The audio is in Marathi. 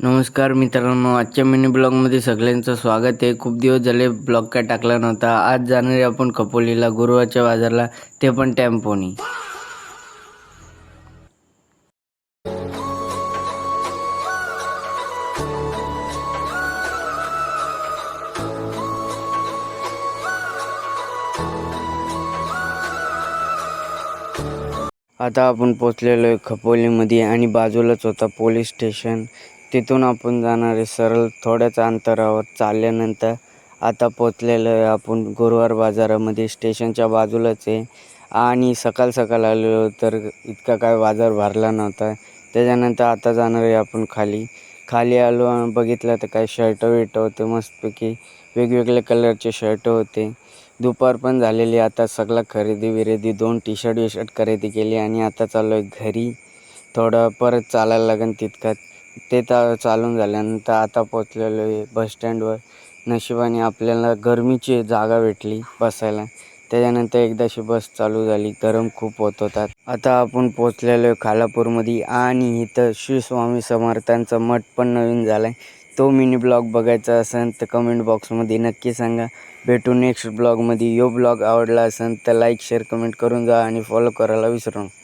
नमस्कार मित्रांनो, आजच्या मिनी ब्लॉगमध्ये सगळ्यांचं स्वागत आहे. खूप दिवस झाले ब्लॉग काय टाकला नव्हता. आज जाणार आहे आपण खपोलीला, गुरुवारच्या बाजारला, ते पण टेम्पोनी. आता आपण पोचलेलो आहे खपोलीमध्ये आणि बाजूलाच होता पोलीस स्टेशन. तिथून आपण जाणार आहे सरळ थोड्याच अंतरावर चालल्यानंतर. आता पोचलेलो आहे आपण गुरुवार बाजारामध्ये, स्टेशनच्या बाजूलाच आहे. आणि सकाळ सकाळ आलेलो तर इतका काय बाजार भरला नव्हता. त्याच्यानंतर आता जाणार आहे आपण खाली आलो आणि बघितलं तर काय शर्ट विर्ट होते मस्तपैकी, वेगवेगळ्या कलरचे शर्ट होते. दुपार पण झालेली. आता सगळं खरेदी 2 टी शर्ट खरेदी केली आणि आता चाललो आहे घरी. थोडं परत चालायला लागेल तितकंच. ते चालून झाल्यानंतर आता पोचलेलो आहे बस स्टँडवर. नशिबाने आपल्याला गरमीची जागा भेटली बसायला. त्याच्यानंतर एकदाशी बस चालू झाली. गरम खूप होत होता. आता आपण पोचलेलो आहे खालापूरमध्ये आणि इथं श्री स्वामी समर्थांचा मठ पण नवीन झाला आहे. तो मिनी ब्लॉग बघायचा असेल तर कमेंट बॉक्समध्ये नक्की सांगा. भेटू नेक्स्ट ब्लॉगमध्ये. ब्लॉग आवडला असेल तर लाईक शेअर कमेंट करून जा आणि फॉलो करायला विसरू नका.